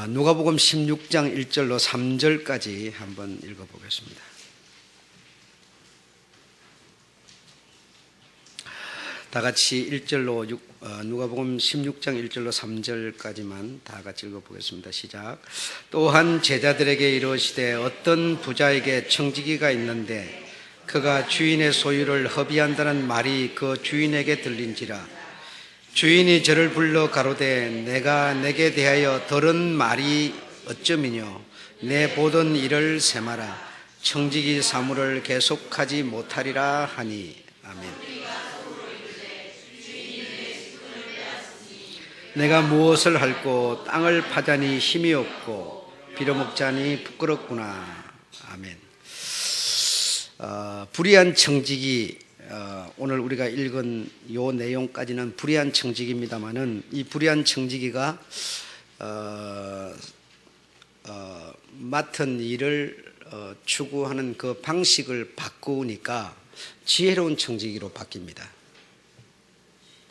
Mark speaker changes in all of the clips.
Speaker 1: 누가복음 16장 1절로 3절까지 한번 읽어보겠습니다. 다 같이 1절로 누가복음 16장 1절로 3절까지만 다 같이 읽어보겠습니다. 시작. 또한 제자들에게 이르시되 어떤 부자에게 청지기가 있는데 그가 주인의 소유를 허비한다는 말이 그 주인에게 들린지라. 주인이 저를 불러 가로되 내가 내게 대하여 들은 말이 어쩌미뇨. 내 보던 일을 세마라. 청지기 사물을 계속하지 못하리라 하니. 아멘. 내가 무엇을 할꼬 땅을 파자니 힘이 없고 빌어먹자니 부끄럽구나. 아멘. 불의한 청지기, 오늘 우리가 읽은 요 내용까지는 불의한 청지기입니다만은 이 불의한 청지기가 맡은 일을 추구하는 그 방식을 바꾸니까 지혜로운 청지기로 바뀝니다.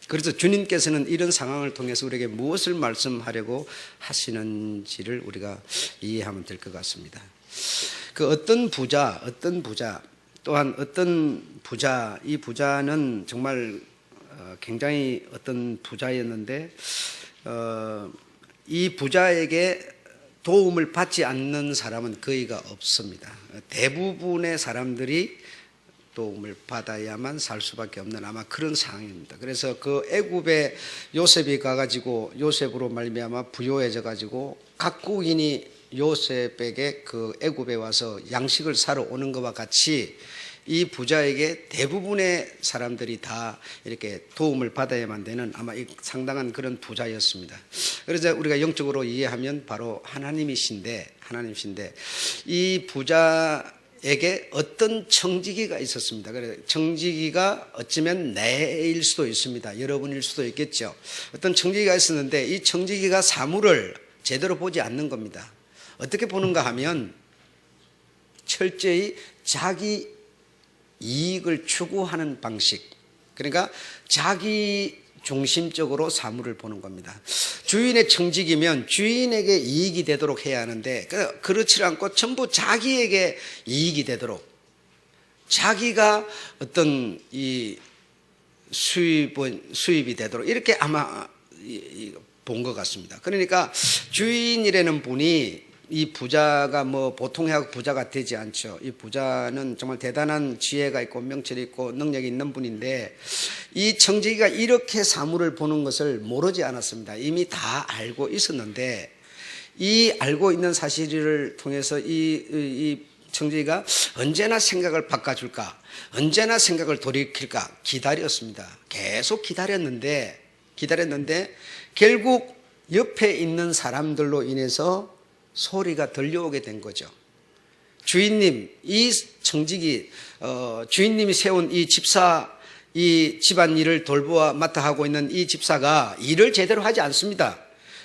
Speaker 1: 그래서 주님께서는 이런 상황을 통해서 우리에게 무엇을 말씀하려고 하시는지를 우리가 이해하면 될 것 같습니다. 그 어떤 부자 또한 어떤 부자, 이 부자는 정말 굉장히 어떤 부자였는데 이 부자에게 도움을 받지 않는 사람은 거의가 없습니다. 대부분의 사람들이 도움을 받아야만 살 수밖에 없는 아마 그런 상황입니다. 그래서 그 애굽에 요셉이 가가지고 요셉으로 말미암아 부요해져 가지고 각국인이 요셉에게 그 애굽에 와서 양식을 사러 오는 것과 같이 이 부자에게 대부분의 사람들이 다 이렇게 도움을 받아야만 되는 아마 상당한 그런 부자였습니다. 그래서 우리가 영적으로 이해하면 바로 하나님이신데 이 부자에게 어떤 청지기가 있었습니다. 그래서 청지기가 어쩌면 내일 수도 있습니다. 여러분일 수도 있겠죠. 어떤 청지기가 있었는데 이 청지기가 사물을 제대로 보지 않는 겁니다. 어떻게 보는가 하면 철저히 자기 이익을 추구하는 방식, 그러니까 자기 중심적으로 사물을 보는 겁니다. 주인의 청지기면 주인에게 이익이 되도록 해야 하는데 그렇지 않고 전부 자기에게 이익이 되도록, 자기가 어떤 이 수입이 되도록 이렇게 아마 본 것 같습니다. 그러니까 주인이라는 분이 이 부자가 뭐 보통의 부자가 되지 않죠. 이 부자는 정말 대단한 지혜가 있고 명철이 있고 능력이 있는 분인데 이 청지기가 이렇게 사물을 보는 것을 모르지 않았습니다. 이미 다 알고 있었는데 이 알고 있는 사실을 통해서 이 청지기가 언제나 생각을 바꿔줄까, 언제나 생각을 돌이킬까 기다렸습니다. 계속 기다렸는데 결국 옆에 있는 사람들로 인해서 소리가 들려오게 된 거죠. 주인님, 이 청지기, 주인님이 세운 이 집사, 이 집안일을 돌보아 맡아 하고 있는 이 집사가 일을 제대로 하지 않습니다.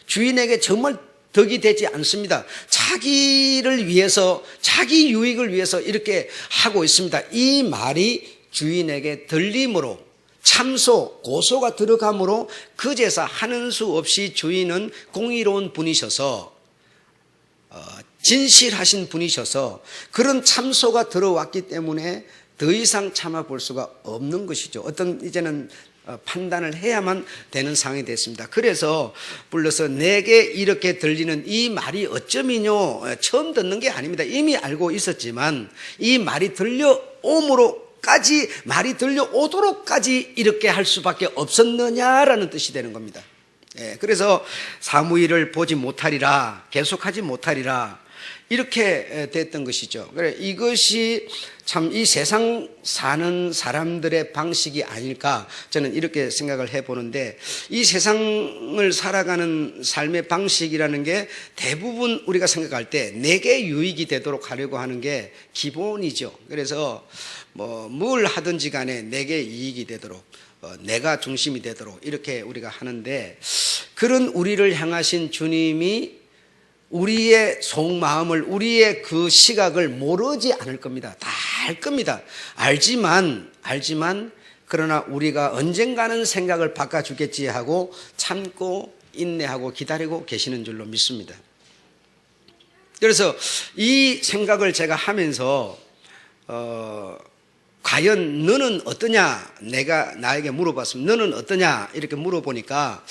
Speaker 1: 주인에게 정말 덕이 되지 않습니다. 자기를 위해서, 자기 유익을 위해서 이렇게 하고 있습니다. 이 말이 주인에게 들림으로 참소, 고소가 들어가므로 그제서 하는 수 없이 주인은 공의로운 분이셔서 진실하신 분이셔서 그런 참소가 들어왔기 때문에 더 이상 참아볼 수가 없는 것이죠. 이제는 판단을 해야만 되는 상황이 됐습니다. 그래서 불러서 내게 이렇게 들리는 이 말이 어쩌미뇨. 처음 듣는 게 아닙니다. 이미 알고 있었지만 이 말이 말이 들려오도록까지 이렇게 할 수밖에 없었느냐라는 뜻이 되는 겁니다. 그래서 사무엘을 보지 못하리라, 계속하지 못하리라 이렇게 됐던 것이죠. 그래 이것이 참 이 세상 사는 사람들의 방식이 아닐까 저는 이렇게 생각을 해보는데 이 세상을 살아가는 삶의 방식이라는 게 대부분 우리가 생각할 때 내게 유익이 되도록 하려고 하는 게 기본이죠. 그래서 뭘 하든지 간에 내게 이익이 되도록 내가 중심이 되도록 이렇게 우리가 하는데 그런 우리를 향하신 주님이 우리의 속마음을, 우리의 그 시각을 모르지 않을 겁니다. 다 알 겁니다. 알지만 그러나 우리가 언젠가는 생각을 바꿔주겠지 하고 참고 인내하고 기다리고 계시는 줄로 믿습니다. 그래서 이 생각을 제가 하면서 과연 너는 어떠냐? 내가 나에게 물어봤으면 너는 어떠냐? 이렇게 물어보니까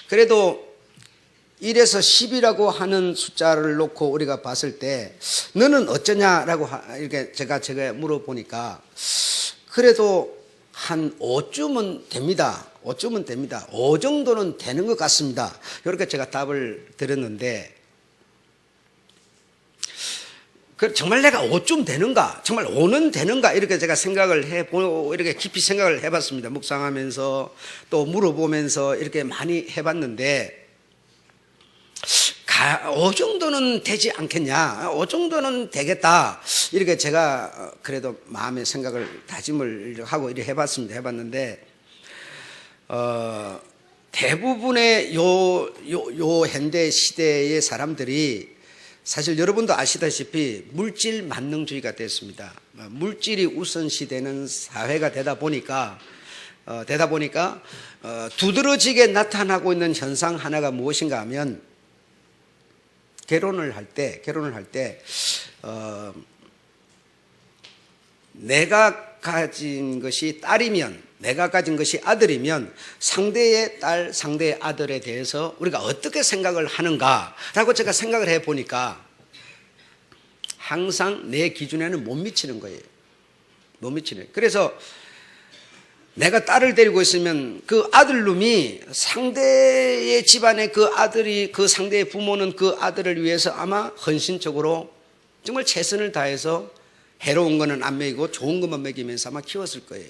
Speaker 1: 그래도 1에서 10이라고 하는 숫자를 놓고 우리가 봤을 때 너는 어쩌냐라고 이렇게 제가 물어보니까 그래도 한 5쯤은 됩니다. 5쯤은 됩니다. 5 정도는 되는 것 같습니다. 이렇게 제가 답을 드렸는데 정말 내가 5쯤 되는가? 정말 5는 되는가? 이렇게 제가 생각을 해보고 이렇게 깊이 생각을 해봤습니다. 묵상하면서 또 물어보면서 이렇게 많이 해봤는데 5 정도는 되지 않겠냐? 5 정도는 되겠다. 이렇게 제가 그래도 마음의 생각을 다짐을 하고 이렇게 해봤는데 대부분의 요 현대 시대의 사람들이 사실 여러분도 아시다시피 물질 만능주의가 됐습니다. 물질이 우선시되는 사회가 되다 보니까 두드러지게 나타나고 있는 현상 하나가 무엇인가 하면 결혼을 할 때 내가 가진 것이 딸이면, 내가 가진 것이 아들이면 상대의 딸, 상대의 아들에 대해서 우리가 어떻게 생각을 하는가라고 제가 생각을 해보니까 항상 내 기준에는 못 미치는 거예요. 못 미치는. 그래서 내가 딸을 데리고 있으면 그 아들놈이 상대의 집안의 그 아들이, 그 상대의 부모는 그 아들을 위해서 아마 헌신적으로 정말 최선을 다해서 해로운 거는 안 먹이고 좋은 것만 먹이면서 아마 키웠을 거예요.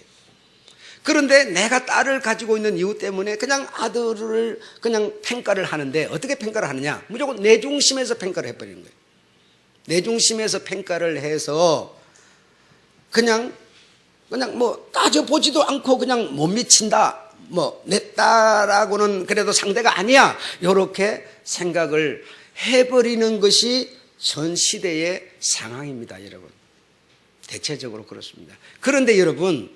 Speaker 1: 그런데 내가 딸을 가지고 있는 이유 때문에 그냥 아들을 그냥 평가를 하는데 어떻게 평가를 하느냐? 무조건 내 중심에서 평가를 해버리는 거예요. 내 중심에서 평가를 해서 그냥 뭐 따져보지도 않고 그냥 못 미친다. 뭐 내 딸하고는 그래도 상대가 아니야. 이렇게 생각을 해버리는 것이 전 시대의 상황입니다, 여러분. 대체적으로 그렇습니다. 그런데 여러분,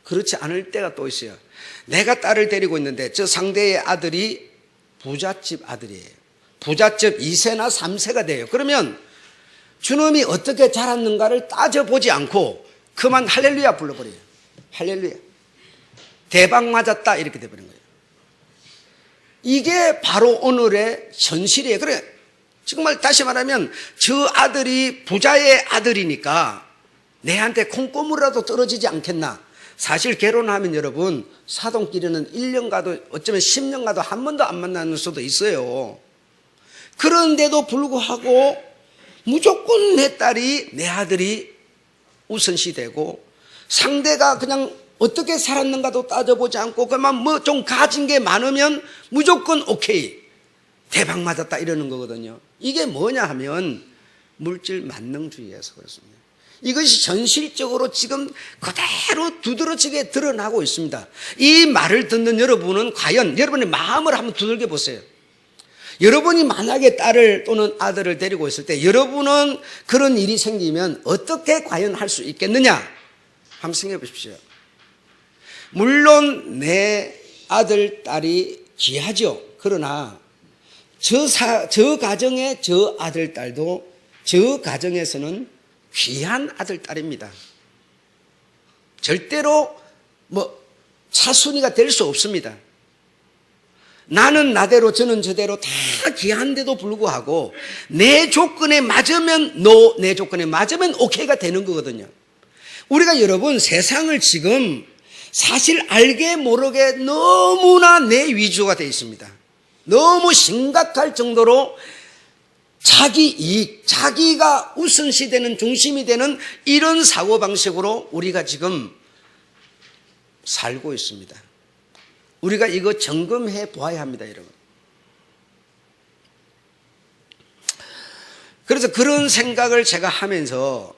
Speaker 1: 그렇지 않을 때가 또 있어요. 내가 딸을 데리고 있는데 저 상대의 아들이 부잣집 아들이에요. 부잣집 2세나 3세가 돼요. 그러면 주놈이 어떻게 자랐는가를 따져보지 않고 그만 할렐루야 불러버려요. 할렐루야. 대박 맞았다 이렇게 돼버린 거예요. 이게 바로 오늘의 현실이에요. 그래, 정말 다시 말하면 저 아들이 부자의 아들이니까 내한테 콩고물이라도 떨어지지 않겠나. 사실 결혼하면 여러분 사돈끼리는 1년 가도 어쩌면 10년 가도 한 번도 안 만나는 수도 있어요. 그런데도 불구하고 무조건 내 딸이, 내 아들이 우선시되고 상대가 그냥 어떻게 살았는가도 따져보지 않고 그만 뭐 좀 가진 게 많으면 무조건 오케이, 대박 맞았다 이러는 거거든요. 이게 뭐냐 하면 물질 만능주의에서 그렇습니다. 이것이 현실적으로 지금 그대로 두드러지게 드러나고 있습니다. 이 말을 듣는 여러분은 과연 여러분의 마음을 한번 두들겨 보세요. 여러분이 만약에 딸을 또는 아들을 데리고 있을 때 여러분은 그런 일이 생기면 어떻게 과연 할 수 있겠느냐? 한번 생각해 보십시오. 물론 내 아들, 딸이 귀하죠. 그러나 저 가정의 저 아들, 딸도 저 가정에서는 귀한 아들, 딸입니다. 절대로 뭐 차순위가 될 수 없습니다. 나는 나대로 저는 저대로 다 귀한데도 불구하고 내 조건에 맞으면 내 조건에 맞으면 오케이가 되는 거거든요. 우리가 여러분 세상을 지금 사실 알게 모르게 너무나 내 위주가 되어 있습니다. 너무 심각할 정도로 자기 이익, 자기가 우선시되는 중심이 되는 이런 사고방식으로 우리가 지금 살고 있습니다. 우리가 이거 점검해 보아야 합니다, 여러분. 그래서 그런 생각을 제가 하면서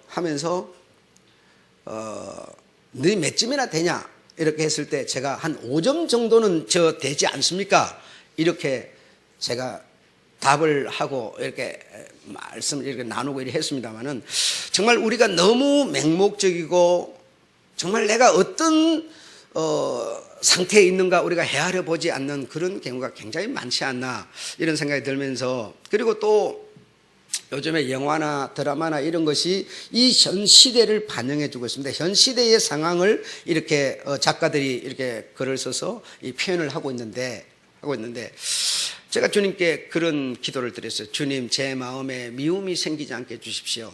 Speaker 1: 너희 몇 점이나 되냐 이렇게 했을 때 제가 한 5점 정도는 되지 않습니까? 이렇게 제가 답을 하고 이렇게 말씀을 이렇게 나누고 이렇게 했습니다만은 정말 우리가 너무 맹목적이고 정말 내가 어떤 상태에 있는가 우리가 헤아려 보지 않는 그런 경우가 굉장히 많지 않나 이런 생각이 들면서, 그리고 또 요즘에 영화나 드라마나 이런 것이 이 현 시대를 반영해 주고 있습니다. 현 시대의 상황을 이렇게 작가들이 이렇게 글을 써서 이 표현을 하고 있는데 제가 주님께 그런 기도를 드렸어요. 주님, 제 마음에 미움이 생기지 않게 해주십시오.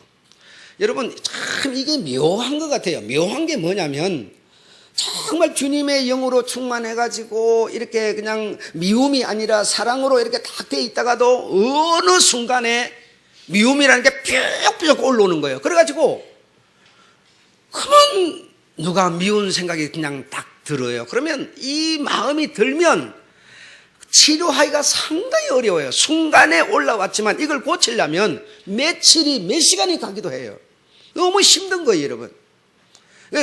Speaker 1: 여러분, 참 이게 묘한 것 같아요. 묘한 게 뭐냐면 정말 주님의 영으로 충만해가지고 이렇게 그냥 미움이 아니라 사랑으로 이렇게 딱 돼 있다가도 어느 순간에 미움이라는 게 뿅뿅 올라오는 거예요. 그래가지고 그만 누가 미운 생각이 그냥 딱 들어요. 그러면 이 마음이 들면 치료하기가 상당히 어려워요. 순간에 올라왔지만 이걸 고치려면 며칠이 몇 시간이 가기도 해요. 너무 힘든 거예요, 여러분.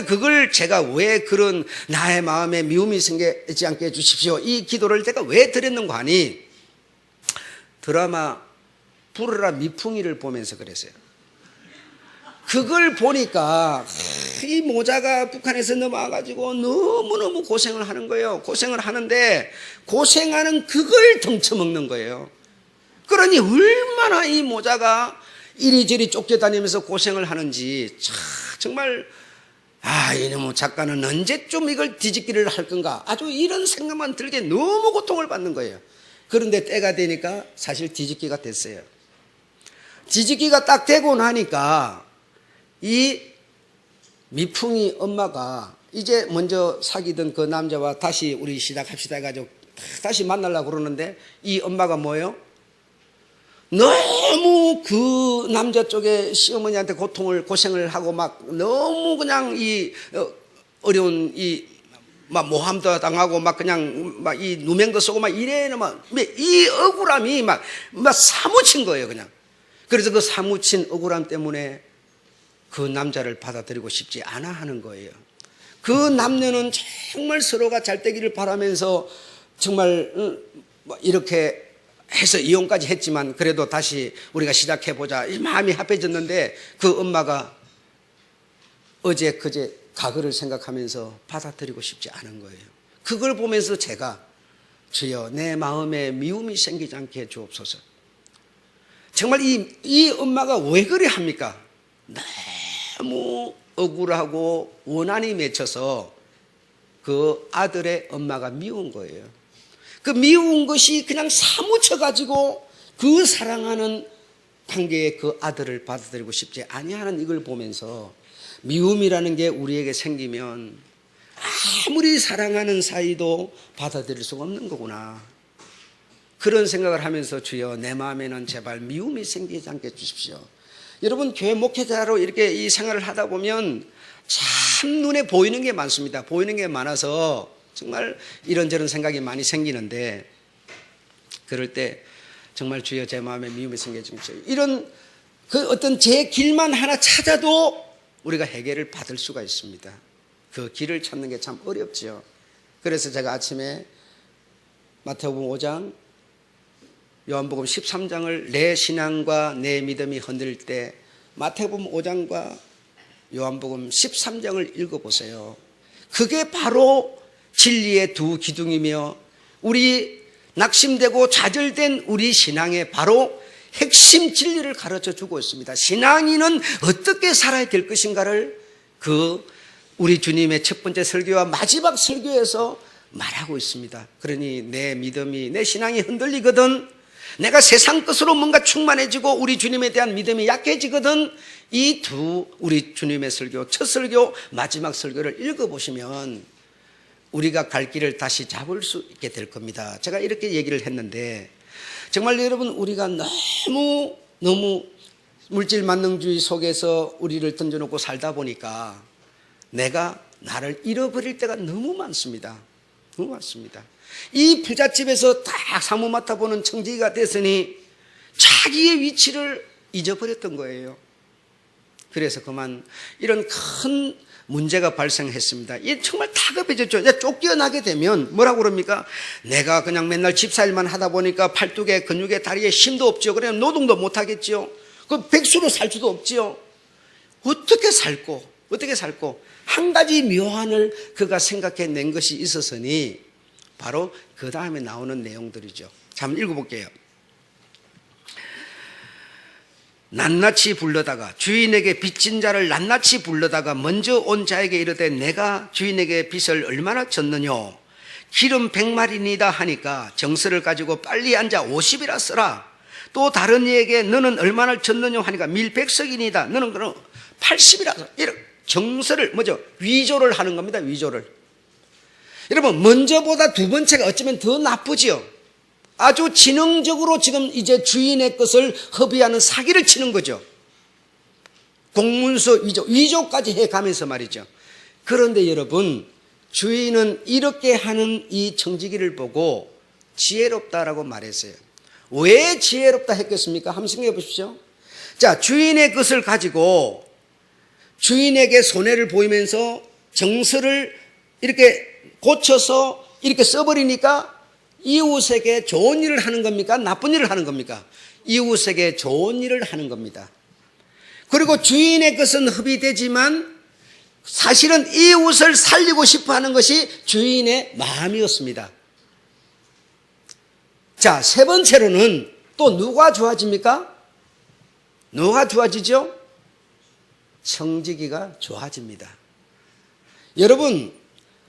Speaker 1: 그걸 제가 왜 그런 나의 마음에 미움이 생기지 않게 해주십시오, 이 기도를 제가 왜 드렸는가 하니 드라마 부르라 미풍이를 보면서 그랬어요. 그걸 보니까 이 모자가 북한에서 넘어와가지고 너무너무 고생을 하는 거예요. 고생을 하는데 고생하는 그걸 덩쳐먹는 거예요. 그러니 얼마나 이 모자가 이리저리 쫓겨다니면서 고생을 하는지 정말 이놈의 작가는 언제쯤 이걸 뒤집기를 할 건가, 아주 이런 생각만 들게 너무 고통을 받는 거예요. 그런데 때가 되니까 사실 뒤집기가 됐어요. 뒤집기가 딱 되고 나니까 이 미풍이 엄마가 이제 먼저 사귀던 그 남자와 다시 우리 시작합시다 해가지고 다시 만나려고 그러는데 이 엄마가 뭐예요? 너무 그 남자 쪽에 시어머니한테 고생을 하고 막 너무 그냥 이 어려운 막 모함도 당하고 막 그냥 막 이 누명도 쓰고 막 이래는 막 이 억울함이 막 사무친 거예요, 그냥. 그래서 그 사무친 억울함 때문에 그 남자를 받아들이고 싶지 않아 하는 거예요. 그 남녀는 정말 서로가 잘 되기를 바라면서 정말 이렇게 해서 이혼까지 했지만 그래도 다시 우리가 시작해보자 이 마음이 합해졌는데 그 엄마가 어제 그제 과거를 생각하면서 받아들이고 싶지 않은 거예요. 그걸 보면서 제가 주여 내 마음에 미움이 생기지 않게 주옵소서. 정말 이 엄마가 왜 그래 합니까? 너무 억울하고 원한이 맺혀서 그 아들의 엄마가 미운 거예요. 그 미운 것이 그냥 사무쳐가지고 그 사랑하는 관계의 그 아들을 받아들이고 싶지 아니하는 이걸 보면서 미움이라는 게 우리에게 생기면 아무리 사랑하는 사이도 받아들일 수가 없는 거구나, 그런 생각을 하면서 주여 내 마음에는 제발 미움이 생기지 않게 해주십시오. 여러분, 교회 목회자로 이렇게 이 생활을 하다 보면 참 눈에 보이는 게 많습니다. 보이는 게 많아서 정말 이런저런 생각이 많이 생기는데 그럴 때 정말 주여 제 마음에 미움이 생겨주십시오. 이런 그 어떤 제 길만 하나 찾아도 우리가 해결을 받을 수가 있습니다. 그 길을 찾는 게 참 어렵죠. 그래서 제가 아침에 마태복음 5장 요한복음 13장을 내 신앙과 내 믿음이 흔들릴 때 마태복음 5장과 요한복음 13장을 읽어보세요. 그게 바로 진리의 두 기둥이며 우리 낙심되고 좌절된 우리 신앙의 바로 핵심 진리를 가르쳐 주고 있습니다. 신앙인은 어떻게 살아야 될 것인가를 그 우리 주님의 첫 번째 설교와 마지막 설교에서 말하고 있습니다. 그러니 내 믿음이, 내 신앙이 흔들리거든, 내가 세상 것으로 뭔가 충만해지고 우리 주님에 대한 믿음이 약해지거든, 이 두 우리 주님의 설교, 첫 설교, 마지막 설교를 읽어보시면 우리가 갈 길을 다시 잡을 수 있게 될 겁니다. 제가 이렇게 얘기를 했는데 정말 여러분, 우리가 너무 물질 만능주의 속에서 우리를 던져놓고 살다 보니까 내가 나를 잃어버릴 때가 너무 많습니다. 너무 많습니다. 이 부잣집에서 딱 사무 맡아보는 청지기가 됐으니 자기의 위치를 잊어버렸던 거예요. 그래서 그만 이런 큰 문제가 발생했습니다. 이게 정말 다급해졌죠. 쫓겨나게 되면 뭐라고 그럽니까? 내가 그냥 맨날 집사일만 하다 보니까 팔뚝에 근육에 다리에 힘도 없죠. 그래 노동도 못 하겠죠. 그 백수로 살 수도 없지요. 어떻게 살고 한 가지 묘안을 그가 생각해낸 것이 있었으니 바로 그 다음에 나오는 내용들이죠. 자, 한번 읽어볼게요. 낱낱이 불러다가 주인에게 빚진 자를 낱낱이 불러다가 먼저 온 자에게 이르되 내가 주인에게 빚을 얼마나 졌느냐 기름 100마리니다 하니까 정서를 가지고 빨리 앉아 50이라 써라. 또 다른 이에게 너는 얼마나 졌느냐 하니까 밀 100석이니다 너는 그럼 80이라 써. 이렇게 정서를 위조를 하는 겁니다. 위조를. 여러분 먼저보다 두 번째가 어쩌면 더 나쁘지요. 아주 지능적으로 지금 이제 주인의 것을 허비하는 사기를 치는 거죠. 공문서 위조까지 해가면서 말이죠. 그런데 여러분 주인은 이렇게 하는 이 청지기를 보고 지혜롭다라고 말했어요. 왜 지혜롭다 했겠습니까? 한번 생각해 보십시오. 자, 주인의 것을 가지고 주인에게 손해를 보이면서 정서를 이렇게 고쳐서 이렇게 써버리니까 이웃에게 좋은 일을 하는 겁니까? 나쁜 일을 하는 겁니까? 이웃에게 좋은 일을 하는 겁니다. 그리고 주인의 것은 허비되지만 사실은 이웃을 살리고 싶어 하는 것이 주인의 마음이었습니다. 자, 세 번째로는 또 누가 좋아집니까? 누가 좋아지죠? 청지기가 좋아집니다. 여러분,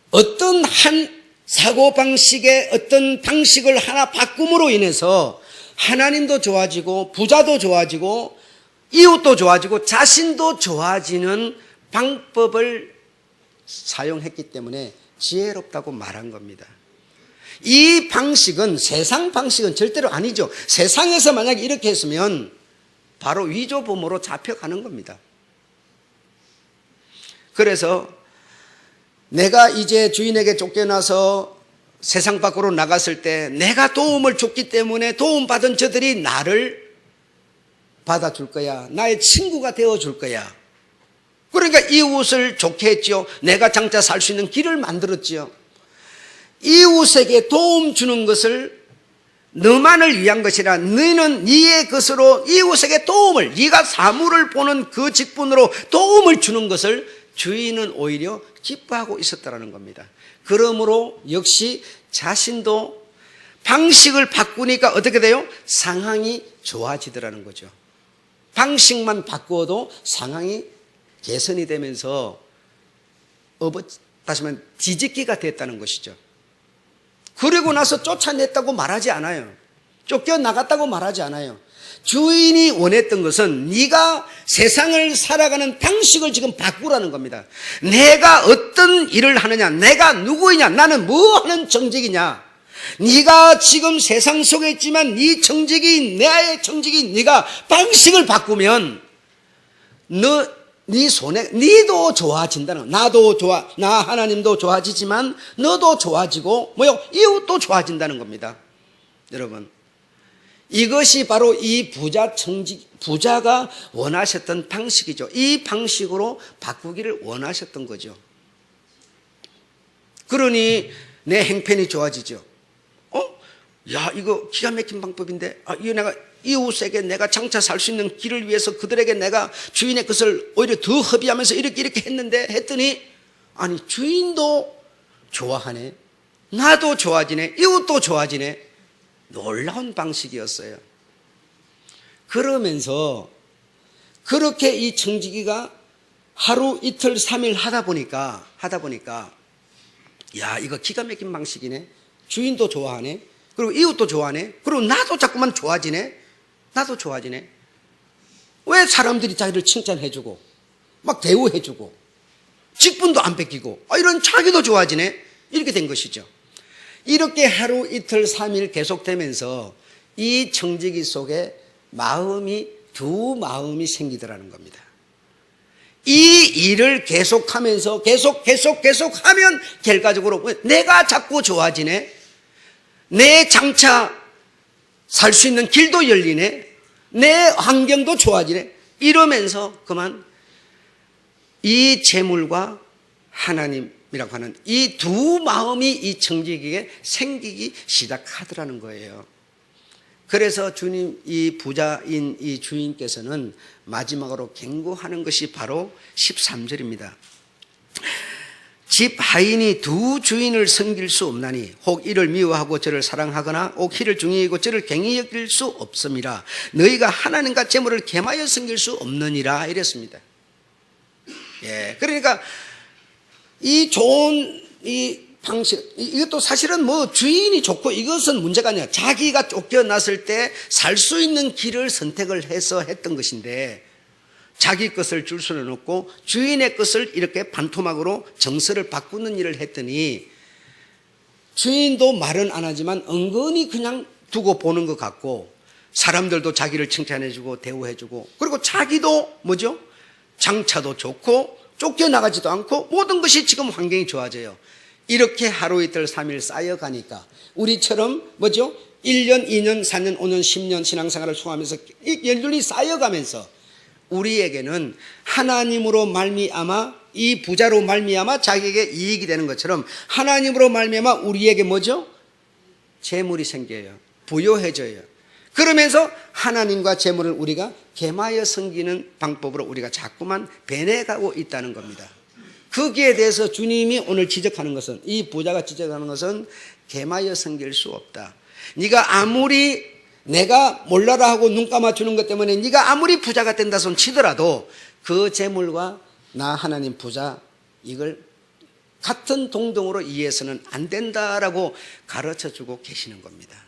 Speaker 1: 어떤 한 사고방식의 어떤 방식을 하나 바꿈으로 인해서 하나님도 좋아지고 부자도 좋아지고 이웃도 좋아지고 자신도 좋아지는 방법을 사용했기 때문에 지혜롭다고 말한 겁니다. 이 방식은 세상 방식은 절대로 아니죠. 세상에서 만약에 이렇게 했으면 바로 위조범으로 잡혀가는 겁니다. 그래서 내가 이제 주인에게 쫓겨나서 세상 밖으로 나갔을 때 내가 도움을 줬기 때문에 도움받은 저들이 나를 받아줄 거야. 나의 친구가 되어줄 거야. 그러니까 이웃을 좋게 했죠. 내가 장차 살 수 있는 길을 만들었지요. 이웃에게 도움 주는 것을 너만을 위한 것이라 너는 네의 것으로 이웃에게 도움을 네가 사물을 보는 그 직분으로 도움을 주는 것을 주인은 오히려 기뻐하고 있었다는 겁니다. 그러므로 역시 자신도 방식을 바꾸니까 어떻게 돼요? 상황이 좋아지더라는 거죠. 방식만 바꾸어도 상황이 개선이 되면서 다시 말하면 뒤집기가 됐다는 것이죠. 그리고 나서 쫓아냈다고 말하지 않아요. 쫓겨나갔다고 말하지 않아요. 주인이 원했던 것은 네가 세상을 살아가는 방식을 지금 바꾸라는 겁니다. 내가 어떤 일을 하느냐, 내가 누구이냐, 나는 뭐 하는 정직이냐, 네가 지금 세상 속에 있지만 네 정직이 나의 정직이 네가 방식을 바꾸면 네 손에 네도 좋아진다는 거. 나도 좋아, 나 하나님도 좋아지지만 너도 좋아지고 이웃도 좋아진다는 겁니다. 여러분, 이것이 바로 이 부자가 원하셨던 방식이죠. 이 방식으로 바꾸기를 원하셨던 거죠. 그러니 내 행편이 좋아지죠. 야, 이거 기가 막힌 방법인데, 이거 내가 이웃에게 내가 장차 살 수 있는 길을 위해서 그들에게 내가 주인의 것을 오히려 더 허비하면서 이렇게 했는데 했더니 아니 주인도 좋아하네, 나도 좋아지네, 이웃도 좋아지네. 놀라운 방식이었어요. 그러면서 그렇게 이 청지기가 하루 이틀 3일 하다 보니까 야, 이거 기가 막힌 방식이네. 주인도 좋아하네, 그리고 이웃도 좋아하네, 그리고 나도 자꾸만 좋아지네. 나도 좋아지네. 왜 사람들이 자기를 칭찬해주고 막 대우해주고 직분도 안 뺏기고 이런 자기도 좋아지네. 이렇게 된 것이죠. 이렇게 하루 이틀 3일 계속되면서 이 청지기 속에 두 마음이 생기더라는 겁니다. 이 일을 계속하면서 계속하면 결과적으로 내가 자꾸 좋아지네, 내 장차 살 수 있는 길도 열리네, 내 환경도 좋아지네, 이러면서 그만 이 재물과 하나님이라고 하는 이 두 마음이 이 청지기에 생기기 시작하더라는 거예요. 그래서 주님, 이 부자인 이 주인께서는 마지막으로 경고하는 것이 바로 13절입니다. 집 하인이 두 주인을 섬길 수 없나니 혹 이를 미워하고 저를 사랑하거나 혹 이를 중히 여기고 저를 갱히 여길 수 없음이라. 너희가 하나님과 재물을 겸하여 섬길 수 없느니라 이랬습니다. 예, 그러니까 이 좋은 이 방식, 이것도 사실은 뭐 주인이 좋고 이것은 문제가 아니야. 자기가 쫓겨났을 때 살 수 있는 길을 선택을 해서 했던 것인데, 자기 것을 줄 수는 없고 주인의 것을 이렇게 반토막으로 정서를 바꾸는 일을 했더니, 주인도 말은 안 하지만 은근히 그냥 두고 보는 것 같고, 사람들도 자기를 칭찬해주고 대우해주고, 그리고 자기도 뭐죠? 장차도 좋고 쫓겨나가지도 않고 모든 것이 지금 환경이 좋아져요. 이렇게 하루 이틀 3일 쌓여가니까 우리처럼 뭐죠? 1년, 2년, 4년, 5년, 10년 신앙생활을 수행하면서 연륜이 쌓여가면서 우리에게는 하나님으로 말미암아, 이 부자로 말미암아 자기에게 이익이 되는 것처럼 하나님으로 말미암아 우리에게 뭐죠? 재물이 생겨요. 부요해져요. 그러면서 하나님과 재물을 우리가 겸하여 섬기는 방법으로 우리가 자꾸만 변해가고 있다는 겁니다. 거기에 대해서 주님이 오늘 지적하는 것은, 이 부자가 지적하는 것은 겸하여 섬길 수 없다. 네가 아무리 내가 몰라라 하고 눈 감아주는 것 때문에 네가 아무리 부자가 된다 손 치더라도 그 재물과 나 하나님 부자 이걸 같은 동등으로 이해해서는 안 된다라고 가르쳐주고 계시는 겁니다.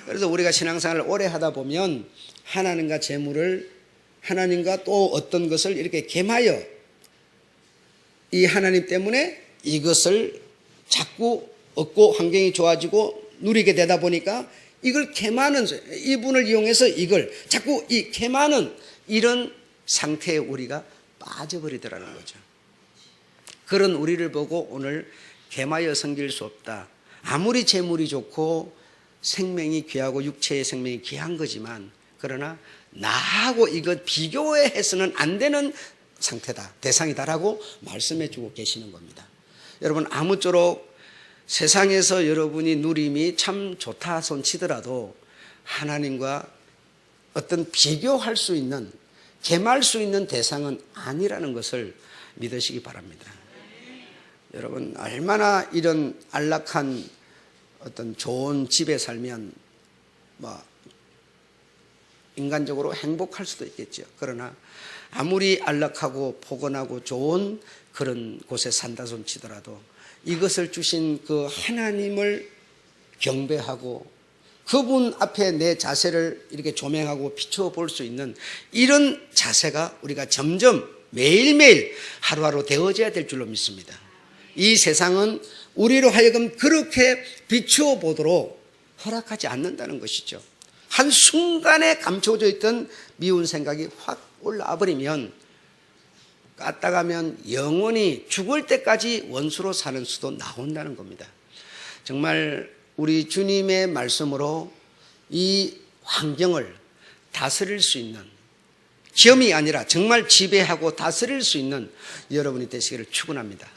Speaker 1: 그래서 우리가 신앙생활을 오래 하다 보면 하나님과 재물을, 하나님과 또 어떤 것을 이렇게 겸하여 이 하나님 때문에 이것을 자꾸 얻고 환경이 좋아지고 누리게 되다 보니까 이걸 겸하는, 이분을 이용해서 이걸 자꾸 이 겸하는 이런 상태에 우리가 빠져버리더라는 거죠. 그런 우리를 보고 오늘 겸하여 섬길 수 없다. 아무리 재물이 좋고 생명이 귀하고 육체의 생명이 귀한 거지만, 그러나 나하고 이것 비교해서는 안 되는 상태다, 대상이다라고 말씀해 주고 계시는 겁니다. 여러분, 아무쪼록 세상에서 여러분이 누림이 참 좋다 손치더라도 하나님과 어떤 비교할 수 있는, 겸할 수 있는 대상은 아니라는 것을 믿으시기 바랍니다. 여러분, 얼마나 이런 안락한 어떤 좋은 집에 살면 뭐 인간적으로 행복할 수도 있겠죠. 그러나 아무리 안락하고 포근하고 좋은 그런 곳에 산다 손치더라도 이것을 주신 그 하나님을 경배하고 그분 앞에 내 자세를 이렇게 조명하고 비추어 볼 수 있는 이런 자세가 우리가 점점 매일매일 하루하루 되어져야 될 줄로 믿습니다. 이 세상은 우리로 하여금 그렇게 비추어 보도록 허락하지 않는다는 것이죠. 한순간에 감춰져 있던 미운 생각이 확 올라와 버리면 까딱하면 영원히 죽을 때까지 원수로 사는 수도 나온다는 겁니다. 정말 우리 주님의 말씀으로 이 환경을 다스릴 수 있는, 시험이 아니라 정말 지배하고 다스릴 수 있는 여러분이 되시기를 축원합니다.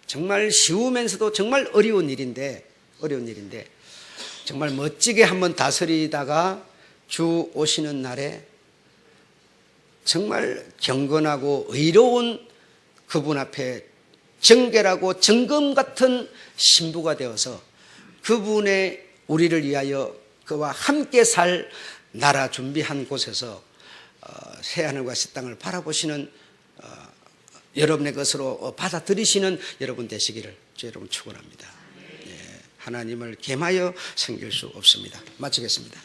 Speaker 1: 정말 쉬우면서도 정말 어려운 일인데 정말 멋지게 한번 다스리다가 주 오시는 날에 정말 경건하고 의로운 그분 앞에 정결하고 정금 같은 신부가 되어서 그분의 우리를 위하여 그와 함께 살 나라 준비한 곳에서 새하늘과 새 땅을 바라보시는 여러분의 것으로 받아들이시는 여러분 되시기를 주 여러분 축원합니다. 하나님을 겸하여 섬길 수 없습니다. 마치겠습니다.